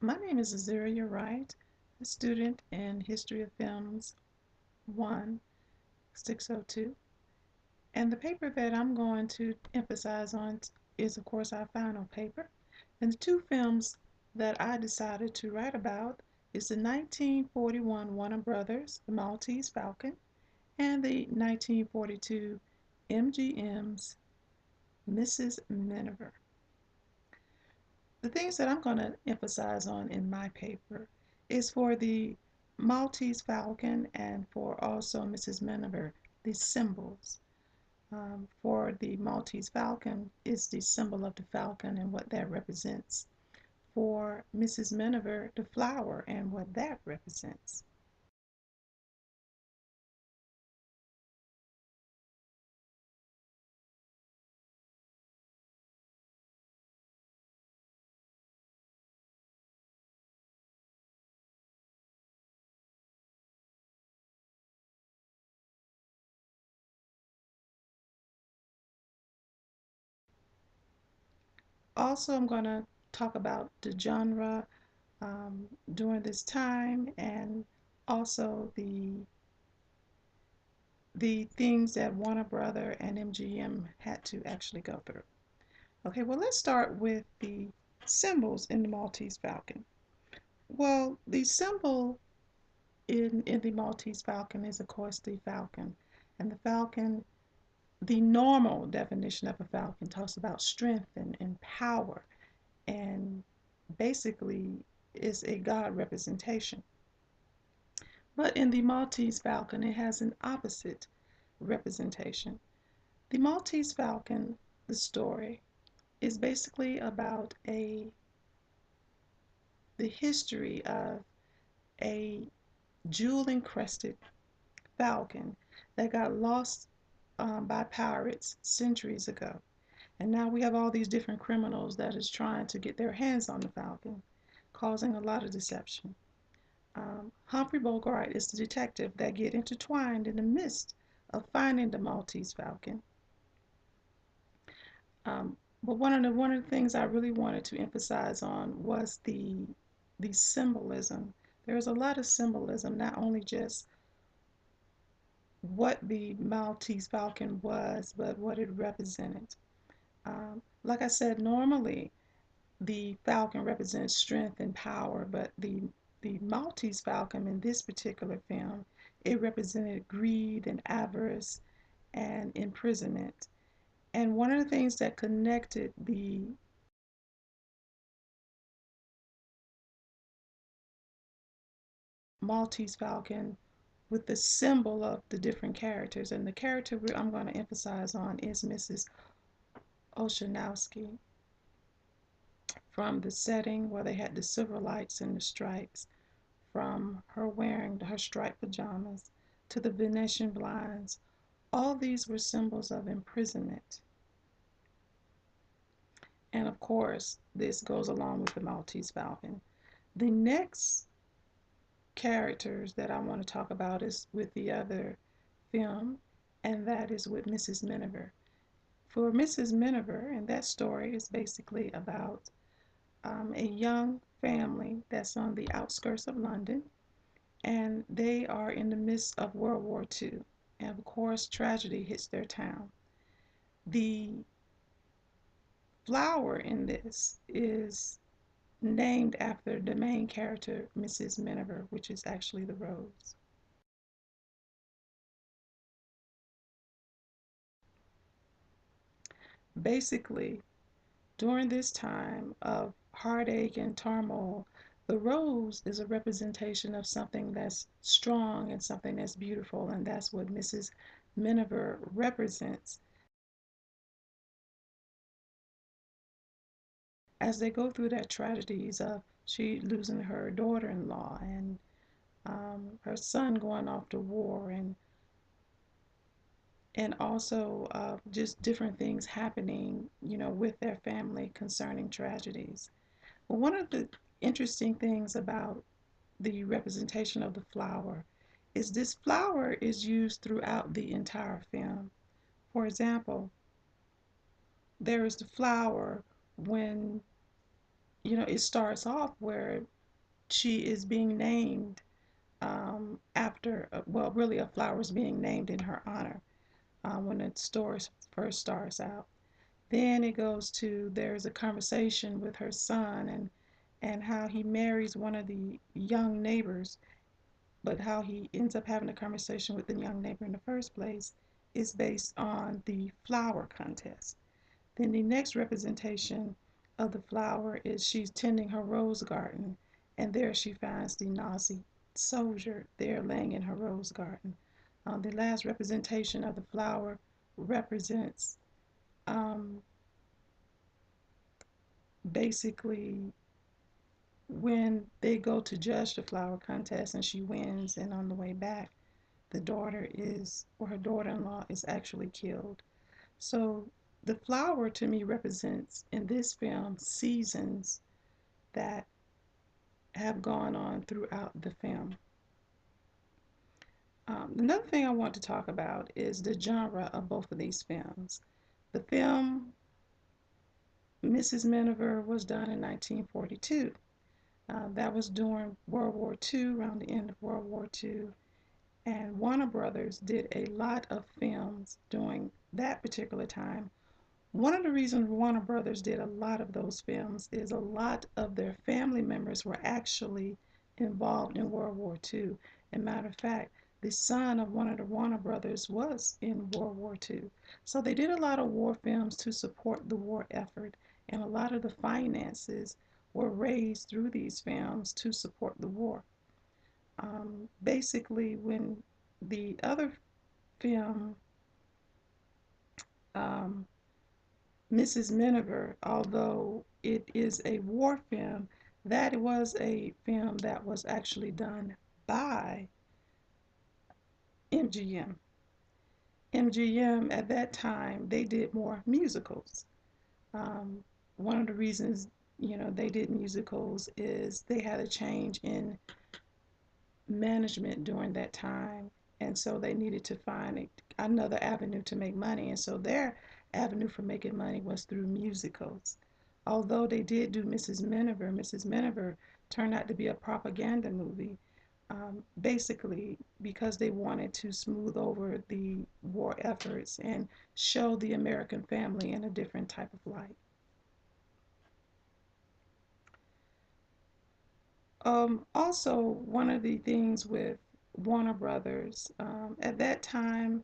My name is Azaria Wright, a student in History of Films 1602. And the paper that I'm going to emphasize on is, of course, our final paper. And the two films that I decided to write about is the 1941 Warner Brothers, The Maltese Falcon, and the 1942 MGM's Mrs. Miniver. The things that I'm going to emphasize on in my paper is for the Maltese Falcon and for also Mrs. Miniver, the symbols. For the Maltese Falcon is the symbol of the falcon and what that represents. For Mrs. Miniver, the flower and what that represents. Also, I'm going to talk about the genre during this time and also the things that Warner Brother and MGM had to actually go through. Okay, well, let's start with the symbols in the Maltese Falcon. Well, the symbol in the Maltese Falcon is, of course, the falcon. And the falcon, the normal definition of a falcon talks about strength and power, and basically is a God representation. But in the Maltese Falcon, it has an opposite representation. The Maltese Falcon, the story, is basically about the history of a jewel encrusted falcon that got lost by pirates centuries ago. And now we have all these different criminals that is trying to get their hands on the falcon, causing a lot of deception. Humphrey Bogart is the detective that get intertwined in the midst of finding the Maltese falcon. But one of the things I really wanted to emphasize on was the symbolism. There's a lot of symbolism, not only just what the Maltese Falcon was, but what it represented. Like I said, normally the falcon represents strength and power, but the Maltese Falcon in this particular film, it represented greed and avarice and imprisonment. And one of the things that connected the Maltese Falcon with the symbol of the different characters, and the character I'm going to emphasize on is Mrs. Olshanowski, from the setting where they had the silver lights and the stripes, from her wearing her striped pajamas to the Venetian blinds. All these were symbols of imprisonment. And of course, this goes along with the Maltese Falcon. The next characters that I want to talk about is with the other film, and that is with Mrs. Miniver. For Mrs. Miniver, and that story is basically about a young family that's on the outskirts of London, and they are in the midst of World War II. And of course, tragedy hits their town. The flower in this is named after the main character, Mrs. Miniver, which is actually the rose. Basically, during this time of heartache and turmoil, the rose is a representation of something that's strong and something that's beautiful, and that's what Mrs. Miniver represents as they go through their tragedies of she losing her daughter-in-law and her son going off to war, and also just different things happening, with their family concerning tragedies. But one of the interesting things about the representation of the flower is this flower is used throughout the entire film. For example, there is the flower when it starts off where she is being named after, well, really a flower is being named in her honor when the story first starts out. Then it goes to there's a conversation with her son and how he marries one of the young neighbors, but how he ends up having a conversation with the young neighbor in the first place is based on the flower contest. Then the next representation of the flower is she's tending her rose garden, and there she finds the Nazi soldier there laying in her rose garden. The last representation of the flower represents um, basically when they go to judge the flower contest and she wins, and on the way back, the daughter is, or her daughter in law is actually killed. So the flower to me represents in this film seasons that have gone on throughout the film. Another thing I want to talk about is the genre of both of these films. The film Mrs. Miniver was done in 1942. That was during World War II, around the end of World War II. And Warner Brothers did a lot of films during that particular time. One of the reasons Warner Brothers did a lot of those films is a lot of their family members were actually involved in World War II. As a matter of fact, the son of one of the Warner Brothers was in World War II. So they did a lot of war films to support the war effort, and a lot of the finances were raised through these films to support the war. Basically, when the other film, um, Mrs. Miniver, although it is a war film, that was a film that was actually done by MGM. MGM at that time, they did more musicals. Um, One of the reasons, they did musicals is they had a change in management during that time. And so they needed to find another avenue to make money. And so their avenue for making money was through musicals. Although they did do Mrs. Miniver turned out to be a propaganda movie, basically because they wanted to smooth over the war efforts and show the American family in a different type of light. Also, one of the things with Warner Brothers at that time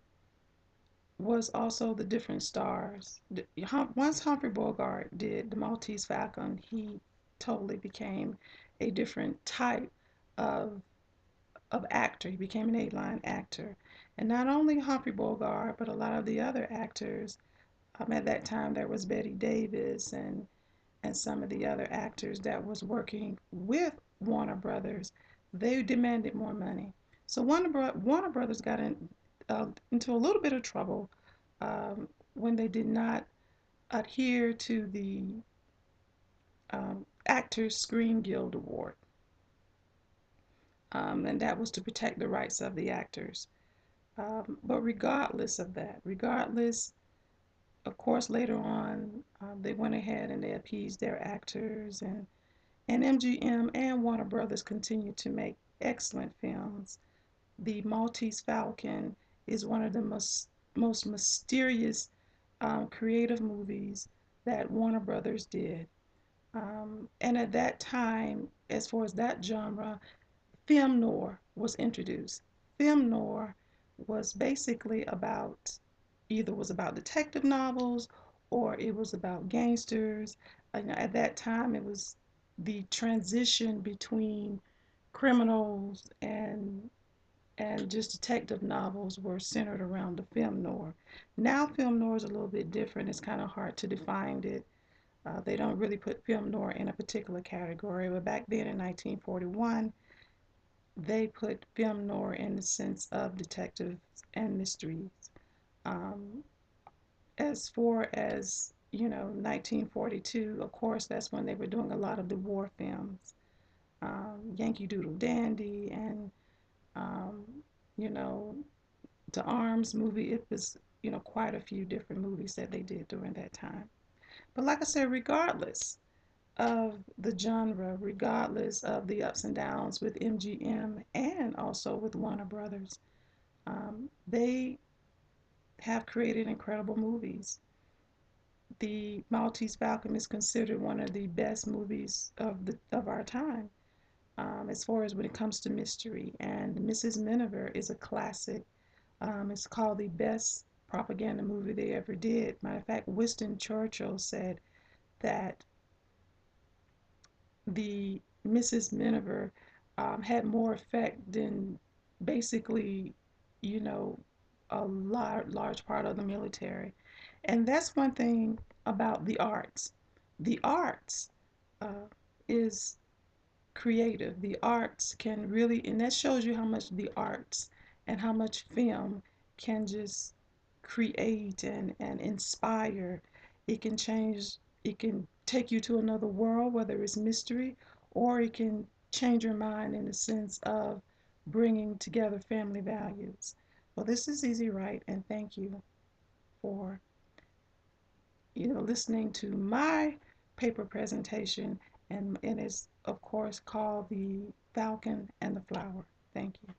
was also the different stars. Once Humphrey Bogart did The Maltese Falcon, he totally became a different type of actor. He became an A-line actor. And not only Humphrey Bogart, but a lot of the other actors. At that time, there was Betty Davis and some of the other actors that was working with Warner Brothers. They demanded more money. So Warner Brothers got into a little bit of trouble when they did not adhere to the Actors Screen Guild Award, and that was to protect the rights of the actors. But regardless of that, regardless, of course, later on, they went ahead and they appeased their actors, and MGM and Warner Brothers continued to make excellent films. The Maltese Falcon is one of the most mysterious creative movies that Warner Brothers did. And at that time, as far as that genre, film noir was introduced. Film noir was basically about either was about detective novels or it was about gangsters. At that time, it was the transition between criminals and just detective novels were centered around the film noir. Now, film noir is a little bit different. It's kind of hard to define it. They don't really put film noir in a particular category, but back then in 1941, they put film noir in the sense of detectives and mysteries. Um, as far as 1942, of course, that's when they were doing a lot of the war films, Yankee Doodle Dandy, and um, you know, the Arms movie. It was quite a few different movies that they did during that time. But like I said, regardless, of the genre, regardless of the ups and downs with MGM and also with Warner Brothers. They have created incredible movies. The Maltese Falcon is considered one of the best movies of our time, as far as when it comes to mystery. And Mrs. Miniver is a classic. It's called the best propaganda movie they ever did. Matter of fact, Winston Churchill said that the Mrs. Miniver had more effect than basically, you know, a large part of the military. And that's one thing about the arts. The arts uh, is creative. The arts can really, and that shows you how much the arts and how much film can just create and inspire. It can change, it can take you to another world, whether it's mystery, or it can change your mind in the sense of bringing together family values. Well, this is Easy Right, and thank you for listening to my paper presentation, and it's of course called The Falcon and the Flower. Thank you.